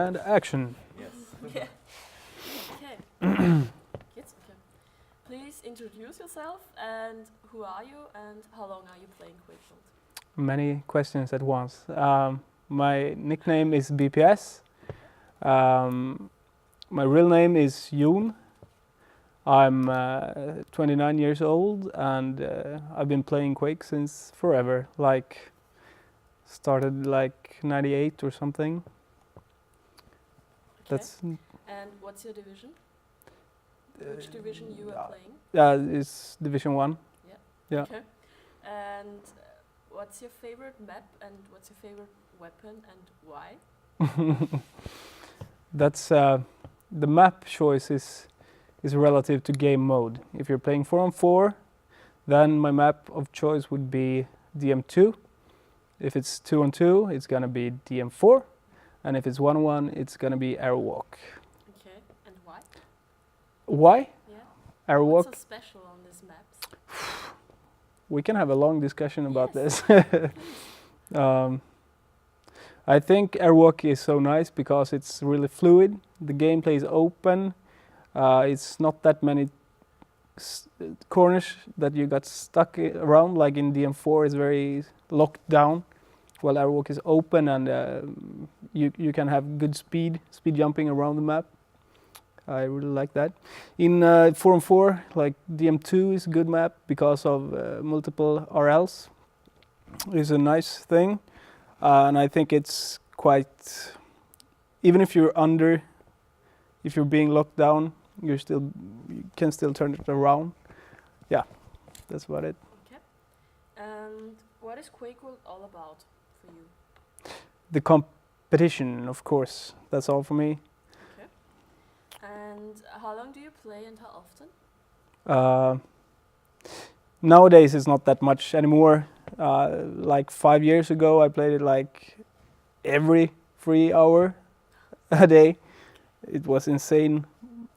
And action. Yes. Yeah. Okay. Yes, okay. Please introduce yourself and who are you and how long are you playing Quakeworld? Many questions at once. My nickname is BPS. My real name is Jon. I'm 29 years old and I've been playing Quake since forever. Like, started like 98 or something. Okay. That's And what's your division? Which division you are playing? it's Division 1. Yeah. Okay. And what's your favorite map and what's your favorite weapon and why? That's the map choice is relative to game mode. If you're playing 4-on-4, then my map of choice would be DM2. If it's 2-on-2, it's gonna be DM4, and if it's 1-on-1, it's gonna be Airwalk. Okay. And why? Why? Yeah. Airwalk. What's so special on these maps? We can have a long discussion about Yes. this. I think Airwalk is so nice because it's really fluid. The gameplay is open. It's not that many corners that you got stuck around, like in DM4 is very locked down. While Airwalk is open and you can have good speed jumping around the map. I really like that. In 4-on-4, like DM2 is a good map because of multiple RLs. It's a nice thing, and I think it's quite. Even if you're if you're being locked down, you can still turn it around. Yeah, that's about it. Okay. And what is Quakeworld all about for you? The competition, of course. That's all for me. Okay. And how long do you play and how often? Nowadays it's not that much anymore. Like 5 years ago, I played it like every 3 hour a day. It was insane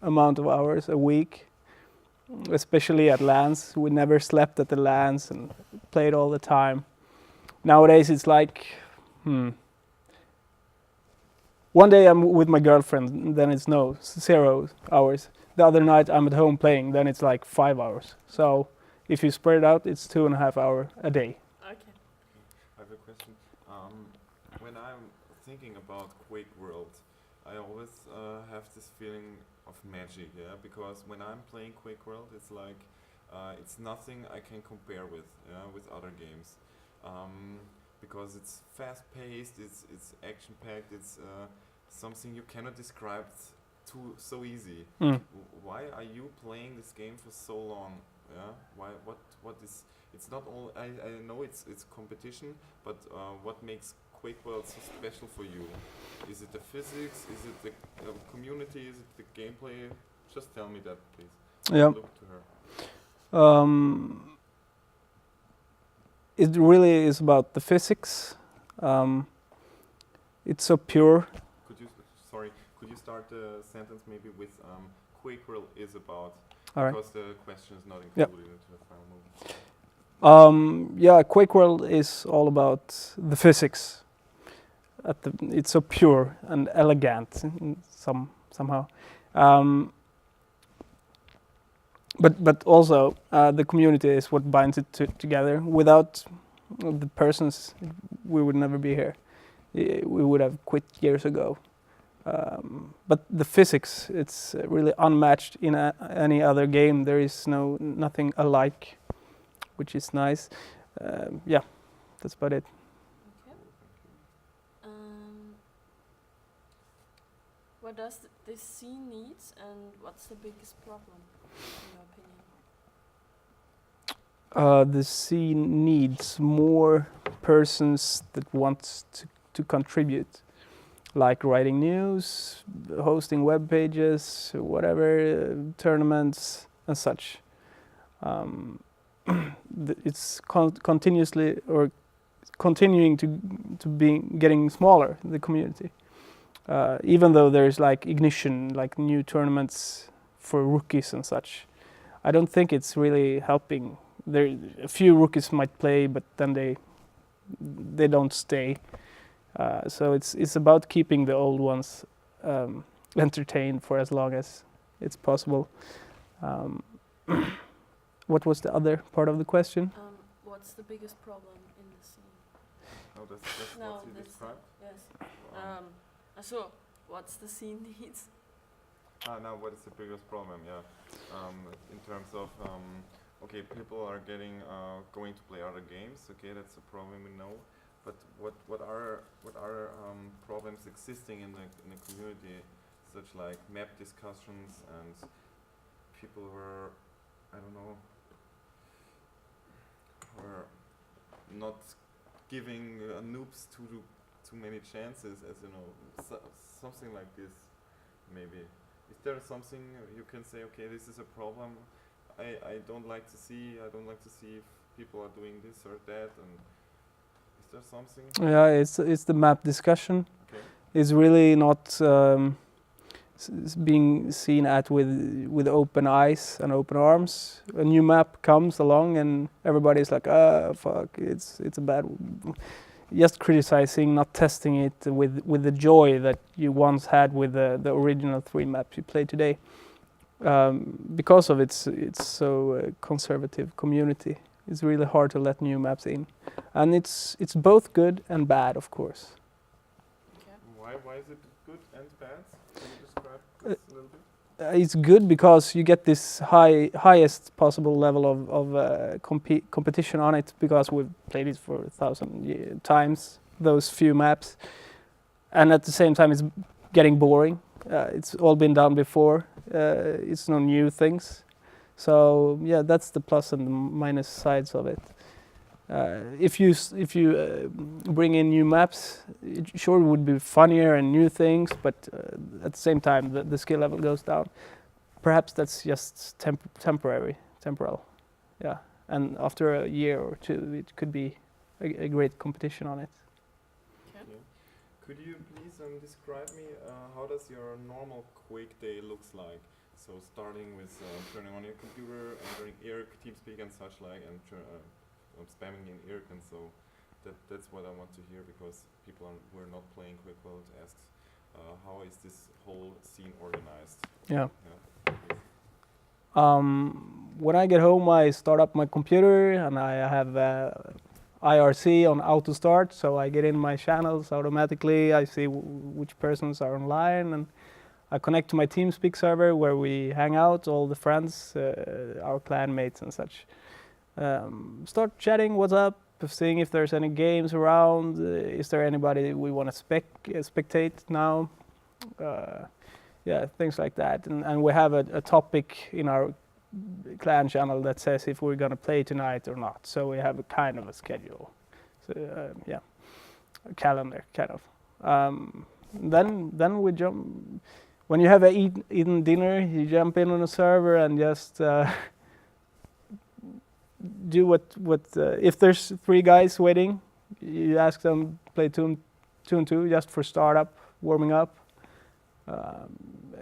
amount of hours a week, especially at LANs. We never slept at the LANs and played all the time. Nowadays it's like, one day I'm with my girlfriend, then it's 0 hours. The other night I'm at home playing, then it's like 5 hours. So if you spread it out, it's 2.5 hours a day. Okay. I have a question. When I'm thinking about Quakeworld, I always have this feeling of magic, yeah. Because when I'm playing Quakeworld, it's like it's nothing I can compare with other games. Because it's fast-paced, it's action-packed, it's something you cannot describe so easy. Why are you playing this game for so long? Yeah, why? What is? It's not all. I know it's competition, but what makes Quakeworld so special for you? Is it the physics? Is it the community? Is it the gameplay? Just tell me that, please. Yeah. Look to her. It really is about the physics. It's so pure. Could you start the sentence maybe with Quakeworld is about? All right. Because the question is not included into the final movie. Yeah, Quakeworld is all about the physics. It's so pure and elegant somehow. But also the community is what binds it together. Without the persons, we would never be here. We would have quit years ago. But the physics, it's really unmatched in any other game. There is nothing alike, which is nice. Yeah, that's about it. Okay. What does this scene need and what's the biggest problem, in your opinion? The scene needs more persons that want to contribute, like writing news, hosting web pages, whatever, tournaments and such. It's continuously or continuing to be getting smaller, the community. Even though there's like ignition, like new tournaments for rookies and such, I don't think it's really helping. A few rookies might play, but then they don't stay. So it's about keeping the old ones entertained for as long as it's possible. What was the other part of the question? What's the biggest problem in the scene? Oh, that's No, what you that's described? yes. So, what's the scene needs? Now what is the biggest problem? Yeah, in terms of okay, people are going to play other games. Okay, that's a problem we know. But what are problems existing in the community, such like map discussions and people who are, I don't know, who are not giving noobs too many chances, as you know, something like this, maybe. Is there something you can say? Okay, this is a problem. I don't like to see. I don't like to see if people are doing this or that. And is there something? Yeah, it's the map discussion. Okay. It's really not being seen at with open eyes and open arms. A new map comes along and everybody's like, fuck, it's a bad. Just criticizing, not testing it with the joy that you once had with the original 3 maps you play today. Because of it's so conservative community, it's really hard to let new maps in, and it's both good and bad, of course. Okay. Why is it good and bad? Can you describe this a little bit? It's good because you get this highest possible level of competition on it, because we've played it for 1,000 times, those few maps, and at the same time it's getting boring. It's all been done before. It's no new things. So yeah, that's the plus and the minus sides of it. If you bring in new maps, it sure would be funnier and new things, but at the same time the skill level goes down. Perhaps that's just temporal. Yeah, and after a year or two, it could be a great competition on it. Okay. Yeah. Could you please describe me how does your normal Quake day looks like? So starting with turning on your computer, entering IRC, TeamSpeak and such like, and spamming in IRC, and so that's what I want to hear, because people who are not playing Quakeworld asks how is this whole scene organized? Yeah. When I get home, I start up my computer and I have IRC on auto start, so I get in my channels automatically. I see which persons are online, and I connect to my TeamSpeak server where we hang out, all the friends, our clan mates and such. Start chatting, what's up, seeing if there's any games around, is there anybody we want to spectate now, yeah, things like that. And we have a topic in our clan channel that says if we're going to play tonight or not, so we have a kind of a schedule, so yeah, a calendar kind of. Then we jump, when you have eaten dinner, you jump in on a server and just do what if there's 3 guys waiting, you ask them to play 2 and 2 just for startup, warming up.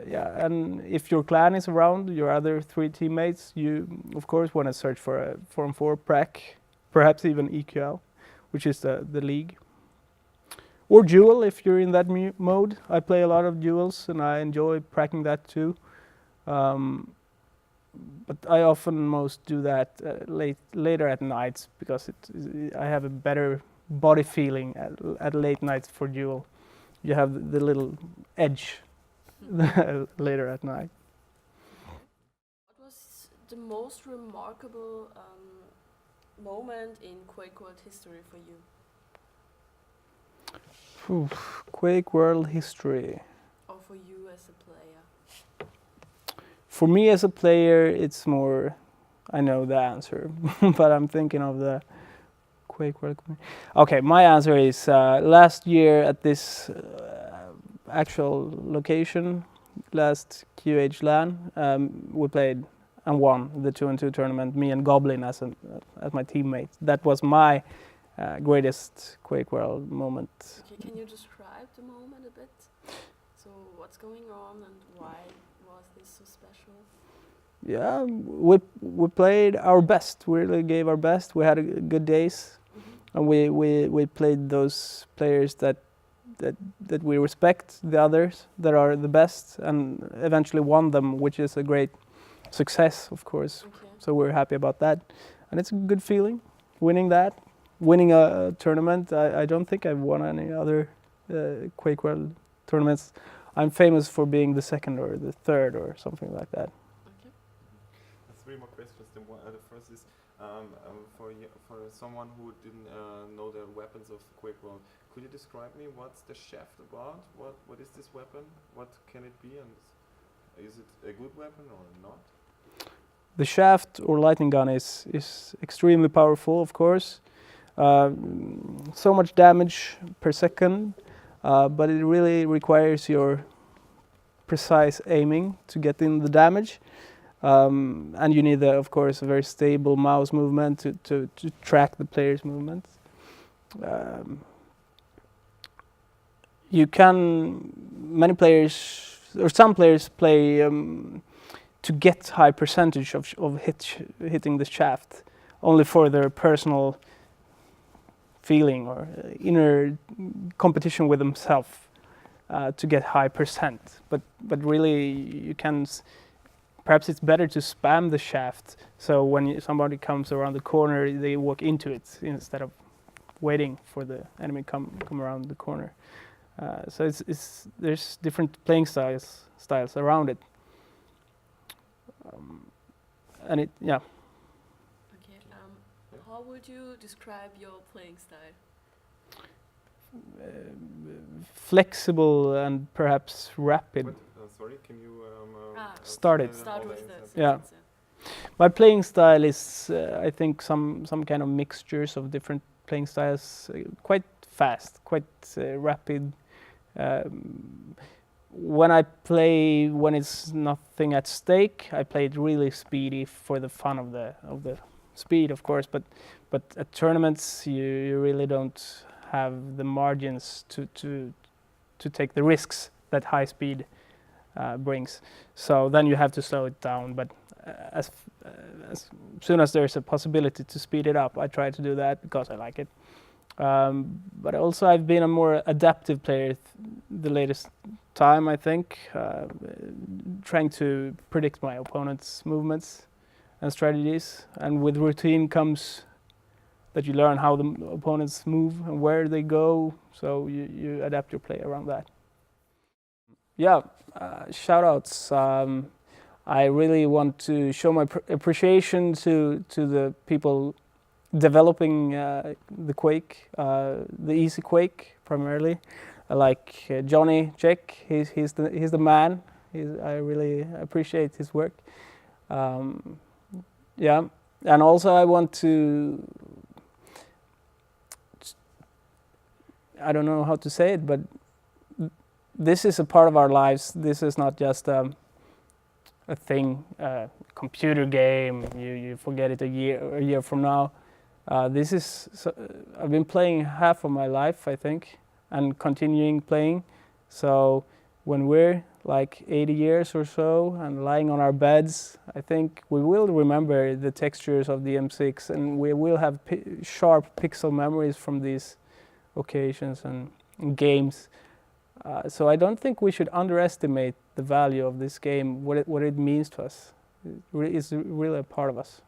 Yeah, and if your clan is around, your other 3 teammates, you of course want to search for a Form 4 prac, perhaps even EQL, which is the league. Or duel if you're in that mode. I play a lot of duels and I enjoy pracking that too. But I often most do that later at nights, because I have a better body feeling at late nights for duel. You have the little edge later at night. What was the most remarkable moment in Quakeworld history for you? Quakeworld history. Or for you as a player? For me as a player, it's more, I know the answer, but I'm thinking of the Quakeworld. Okay, my answer is last year at this actual location, last Qhlan, we played and won the 2-on-2 tournament, me and Goblin as my teammate. That was my greatest Quakeworld moment. Okay, can you describe the moment a bit? So what's going on and why was this so special? Yeah, we played our best. We really gave our best. We had good days, and we played those players that that we respect the others that are the best, and eventually won them, which is a great success, of course. Okay. So we're happy about that, and it's a good feeling, winning that, winning a tournament. I don't think I've won any other Quakeworld tournaments. I'm famous for being the second or the third or something like that. Okay. Three more questions. The first is for someone who didn't know the weapons of Quakeworld. Could you describe me what's the shaft about? What is this weapon? What can it be? And is it a good weapon or not? The shaft or lightning gun is extremely powerful, of course. So much damage per second, but it really requires your precise aiming to get in the damage. And you need, of course, a very stable mouse movement to track the player's movements. Many players, or some players play to get high percentage of hitting the shaft, only for their personal feeling or inner competition with themselves to get high percent. But really, you can. Perhaps it's better to spam the shaft, so when somebody comes around the corner, they walk into it instead of waiting for the enemy come around the corner. So there's different playing styles around it, and it yeah. Okay. How would you describe your playing style? Flexible and perhaps rapid. Sorry, can you Start it. Start with the Yeah. sentence, My playing style is, I think, some kind of mixtures of different playing styles. Quite fast, quite rapid. When I play, when it's nothing at stake, I play it really speedy for the fun of the speed, of course. But at tournaments, you really don't have the margins to take the risks that high speed brings. So then you have to slow it down. But as soon as there's a possibility to speed it up, I try to do that because I like it. But also I've been a more adaptive player the latest time, I think, trying to predict my opponent's movements and strategies. And with routine comes that you learn how the opponents move and where they go, so you adapt your play around that. Yeah, shout-outs. I really want to show my appreciation to the people developing the Quake, the easy Quake primarily, like Johnny Check. He's the man. I really appreciate his work. Yeah, and also I want to. I don't know how to say it, but this is a part of our lives. This is not just a thing, a computer game. You forget it a year from now. This is. I've been playing half of my life, I think, and continuing playing. So when we're like 80 years or so and lying on our beds, I think we will remember the textures of the M6, and we will have sharp pixel memories from these occasions and games. So I don't think we should underestimate the value of this game, what it means to us. It's really a part of us.